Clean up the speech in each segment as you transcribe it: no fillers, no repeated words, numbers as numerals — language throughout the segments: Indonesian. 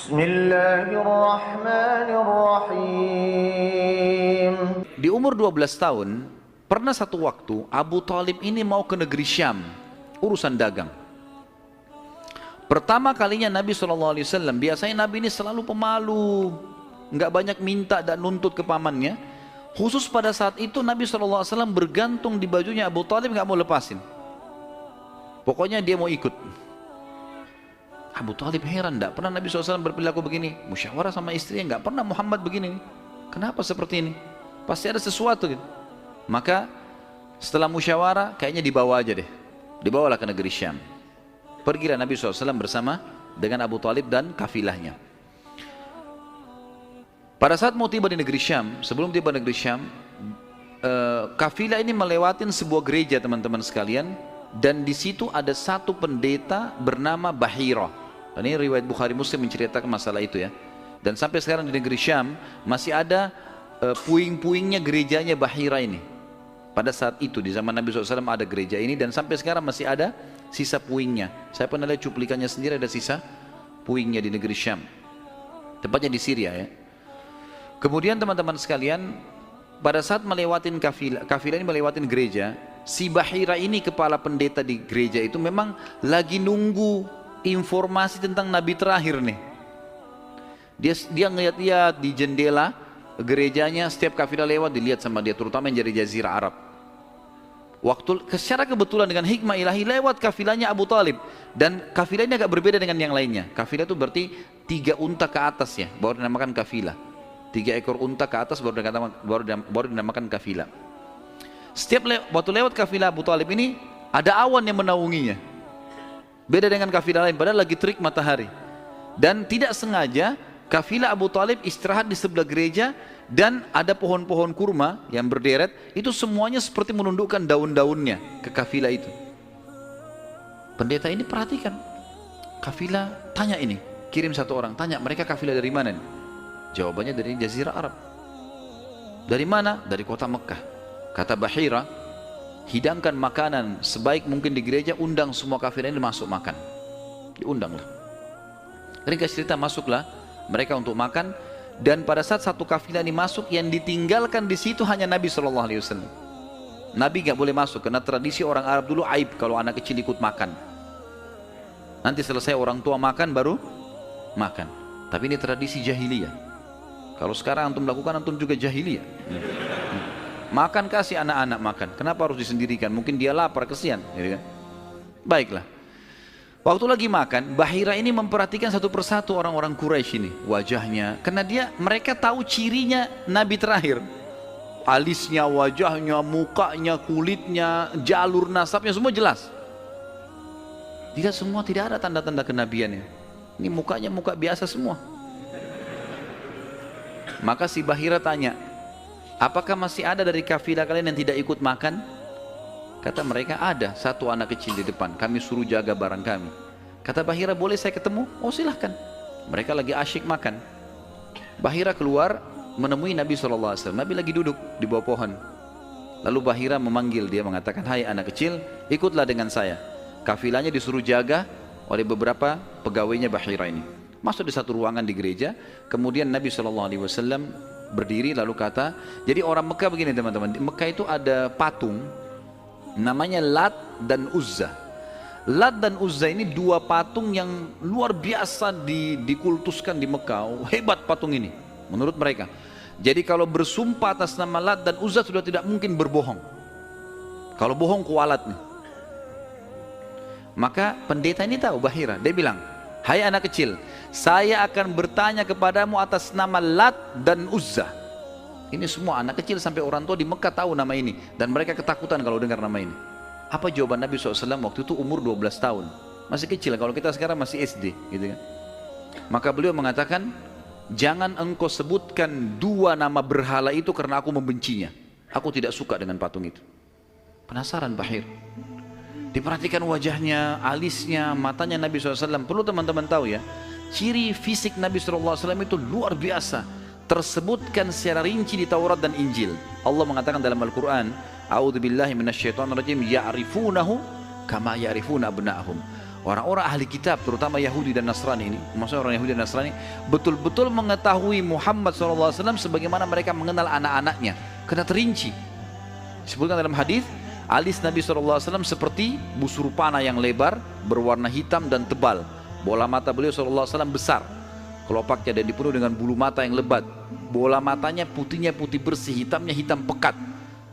Bismillahirrahmanirrahim. Di umur 12 tahun, pernah satu waktu Abu Talib ini mau ke negeri Syam, urusan dagang. Pertama kalinya Nabi SAW, biasanya Nabi ini selalu pemalu, nggak banyak minta dan nuntut ke pamannya. Khusus pada saat itu Nabi SAW bergantung di bajunya Abu Talib, nggak mau lepasin. Pokoknya dia mau ikut. Abu Talib heran, tidak pernah Nabi SAW berperilaku begini. Musyawarah sama istrinya, nggak pernah Muhammad begini. Kenapa seperti ini? Pasti ada sesuatu gitu. Maka setelah musyawarah, kayaknya dibawa aja deh. Dibawalah ke negeri Syam. Pergilah Nabi SAW bersama dengan Abu Talib dan kafilahnya. Pada saat mau tiba di negeri Syam, sebelum tiba di negeri Syam, kafilah ini melewatin sebuah gereja teman-teman sekalian. Dan di situ ada satu pendeta bernama Bahira. Dan ini riwayat Bukhari Muslim menceritakan masalah itu ya. Dan sampai sekarang di negeri Syam masih ada puing-puingnya gerejanya Bahira ini. Pada saat itu di zaman Nabi SAW ada gereja ini dan sampai sekarang masih ada sisa puingnya. Saya pernah lihat cuplikannya sendiri, ada sisa puingnya di negeri Syam. Tepatnya di Syria ya. Kemudian teman-teman sekalian, pada saat melewatin kafilah ini melewatin gereja, si Bahira ini kepala pendeta di gereja itu memang lagi nunggu informasi tentang Nabi terakhir nih. Dia ngeliat-liat di jendela gerejanya, setiap kafilah lewat dilihat sama dia, terutama yang dari Jazirah Arab. Secara kebetulan dengan hikmah ilahi lewat kafilahnya Abu Talib, dan kafilah ini agak berbeda dengan yang lainnya. Kafilah itu berarti 3 unta ke atas ya, baru dinamakan kafilah. 3 ekor unta ke atas baru dinamakan kafilah. Waktu lewat kafilah Abu Talib ini ada awan yang menaunginya. Beda dengan kafilah lain, padahal lagi terik matahari. Dan tidak sengaja kafilah Abu Talib istirahat di sebelah gereja dan ada pohon-pohon kurma yang berderet, itu semuanya seperti menundukkan daun-daunnya ke kafilah itu. Pendeta ini perhatikan, kafilah tanya ini, kirim satu orang, tanya mereka kafilah dari mana nih? Jawabannya dari Jazirah Arab. Dari mana? Dari kota Mekah. Kata Bahira, hidangkan makanan sebaik mungkin di gereja, undang semua kafilah ini masuk makan. Diundanglah. Ringkas cerita, masuklah mereka untuk makan, dan pada saat satu kafilah ini masuk, yang ditinggalkan di situ hanya Nabi SAW. Nabi gak boleh masuk karena tradisi orang Arab dulu aib kalau anak kecil ikut makan. Nanti selesai orang tua makan baru makan. Tapi ini tradisi jahiliyah. Kalau sekarang antum lakukan, antum juga jahiliyah. Makan, kasih anak-anak makan. Kenapa harus disendirikan? Mungkin dia lapar, kesian gitu kan? Baiklah. Waktu lagi makan, Bahira ini memperhatikan satu persatu orang-orang Quraisy ini, wajahnya, karena mereka tahu cirinya Nabi terakhir. Alisnya, wajahnya, mukanya, kulitnya, jalur nasabnya, semua jelas. Tidak semua, tidak ada tanda-tanda kenabiannya. Ini mukanya muka biasa semua. Maka si Bahira tanya, apakah masih ada dari kafilah kalian yang tidak ikut makan? Kata mereka, ada satu anak kecil di depan, kami suruh jaga barang kami. Kata Bahira, boleh saya ketemu? Oh silahkan. Mereka lagi asyik makan. Bahira keluar menemui Nabi SAW. Nabi lagi duduk di bawah pohon. Lalu Bahira memanggil dia, mengatakan, hai anak kecil, ikutlah dengan saya. Kafilahnya disuruh jaga oleh beberapa pegawainya Bahira ini. Masuk di satu ruangan di gereja. Kemudian Nabi SAW berdiri lalu kata, jadi orang Mekah begini teman-teman, di Mekah itu ada patung namanya Lat dan Uzza. Lat dan Uzza ini 2 patung yang luar biasa dikultuskan di Mekah. Hebat patung ini menurut mereka. Jadi kalau bersumpah atas nama Lat dan Uzza sudah tidak mungkin berbohong. Kalau bohong kualat nih. Maka pendeta ini tahu Bahira, dia bilang, hai anak kecil, saya akan bertanya kepadamu atas nama Lat dan Uzza. Ini semua anak kecil sampai orang tua di Mekah tahu nama ini, dan mereka ketakutan kalau dengar nama ini. Apa jawaban Nabi SAW waktu itu? Umur 12 tahun, masih kecil. Kalau kita sekarang masih SD gitu kan. Maka beliau mengatakan, jangan engkau sebutkan 2 nama berhala itu karena aku membencinya. Aku tidak suka dengan patung itu. Penasaran Bahir. Diperhatikan wajahnya, alisnya, matanya Nabi SAW. Perlu teman-teman tahu ya, ciri fisik Nabi SAW itu luar biasa. Tersebutkan secara rinci di Taurat dan Injil. Allah mengatakan dalam Al-Quran, A'udzubillahi minasyaitonirrajim, ya'rifunahu kama ya'rifuna abna'ahum. Orang-orang ahli kitab, terutama Yahudi dan Nasrani ini, maksudnya orang Yahudi dan Nasrani, betul-betul mengetahui Muhammad SAW sebagaimana mereka mengenal anak-anaknya, karena terinci. Disebutkan dalam hadis, alis Nabi SAW seperti busur panah yang lebar, berwarna hitam dan tebal. Bola mata beliau SAW besar, kelopaknya, dan dipenuhi dengan bulu mata yang lebat. Bola matanya putihnya putih bersih, hitamnya hitam pekat.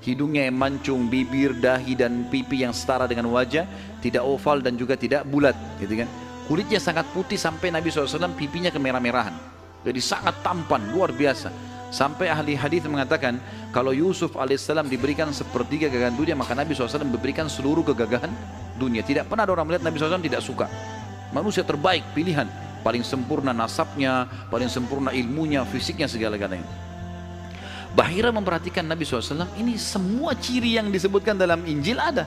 Hidungnya yang mancung, bibir, dahi dan pipi yang setara dengan wajah, tidak oval dan juga tidak bulat, gitu kan. Kulitnya sangat putih sampai Nabi SAW pipinya kemerah-merahan. Jadi sangat tampan, luar biasa. Sampai ahli hadis mengatakan kalau Yusuf alaihissalam diberikan sepertiga gagahan dunia, maka Nabi SAW memberikan seluruh kegagahan dunia. Tidak pernah ada orang melihat Nabi SAW tidak suka. Manusia terbaik, pilihan, paling sempurna nasabnya, paling sempurna ilmunya, fisiknya, segala-galanya. Bahira memperhatikan Nabi SAW, ini semua ciri yang disebutkan dalam Injil ada.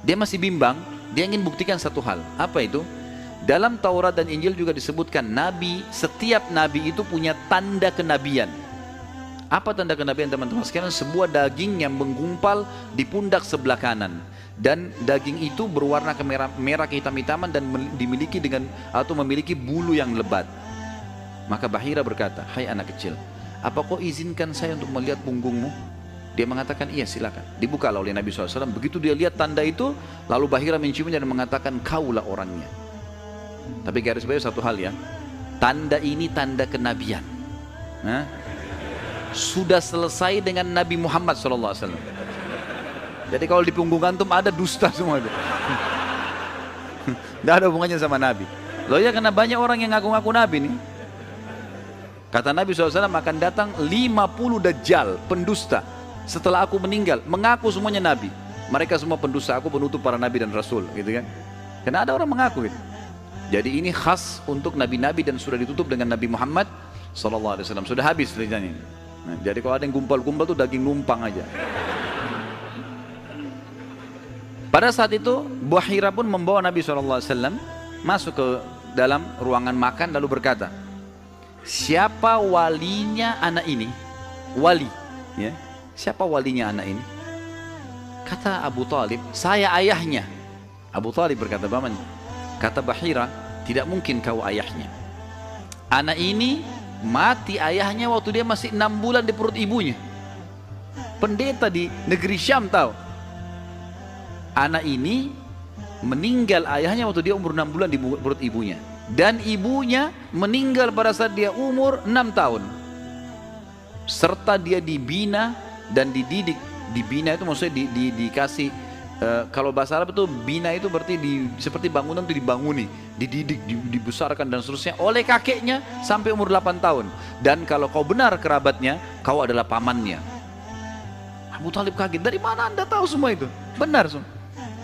Dia masih bimbang, dia ingin buktikan satu hal. Apa itu? Dalam Taurat dan Injil juga disebutkan Nabi, setiap Nabi itu punya tanda kenabian. Apa tanda kenabian teman-teman sekalian? Sebuah daging yang menggumpal di pundak sebelah kanan. Dan daging itu berwarna merah kehitam-hitaman dan dimiliki dengan atau memiliki bulu yang lebat. Maka Bahira berkata, hai anak kecil, apa kau izinkan saya untuk melihat punggungmu? Dia mengatakan, iya silakan. Dibukalah oleh Nabi SAW. Begitu dia lihat tanda itu, lalu Bahira menciumnya dan mengatakan, kaulah orangnya. Tapi garis bawah satu hal ya, tanda ini tanda kenabian. Nah, sudah selesai dengan Nabi Muhammad SAW. Jadi kalau di punggung antum ada dusta semua itu. Tidak ada hubungannya sama Nabi. Loh ya, karena banyak orang yang ngaku-ngaku Nabi nih. Kata Nabi SAW akan datang 50 dajjal, pendusta setelah aku meninggal, mengaku semuanya Nabi. Mereka semua pendusta, aku penutup para Nabi dan Rasul, gitu kan. Karena ada orang mengaku gitu. Jadi ini khas untuk Nabi-Nabi dan sudah ditutup dengan Nabi Muhammad SAW. Sudah habis ceritanya. Nah, jadi kalau ada yang gumpal-gumpal tuh daging numpang aja. Pada saat itu Bahira pun membawa Nabi SAW masuk ke dalam ruangan makan lalu berkata, siapa walinya anak ini? Wali, ya. Siapa walinya anak ini? Kata Abu Talib, saya ayahnya. Abu Talib berkata, paman. Kata Bahira, tidak mungkin kau ayahnya. Anak ini mati ayahnya waktu dia masih 6 bulan di perut ibunya. Pendeta di negeri Syam tahu. Anak ini meninggal ayahnya waktu dia umur 6 bulan di perut ibunya. Dan ibunya meninggal pada saat dia umur 6 tahun. Serta dia dibina dan dididik. Dibina itu maksudnya dikasih, kalau bahasa Arab itu bina itu berarti seperti bangunan itu dibanguni, dididik, dibesarkan dan seterusnya oleh kakeknya sampai umur 8 tahun. Dan kalau kau benar kerabatnya, kau adalah pamannya. Abu Talib kaget, dari mana anda tahu semua itu? Benar semua.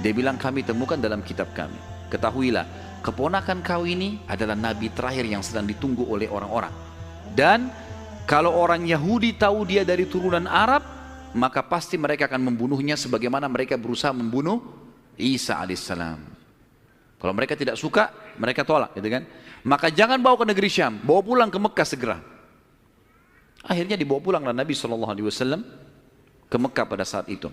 Dia bilang, kami temukan dalam kitab kami. Ketahuilah, keponakan kau ini adalah nabi terakhir yang sedang ditunggu oleh orang-orang. Dan kalau orang Yahudi tahu dia dari turunan Arab, maka pasti mereka akan membunuhnya sebagaimana mereka berusaha membunuh Isa alaihissalam. Kalau mereka tidak suka, mereka tolak, gitu kan? Maka jangan bawa ke negeri Syam, bawa pulang ke Mekah segera. Akhirnya dibawa pulanglah Nabi SAW ke Mekah pada saat itu.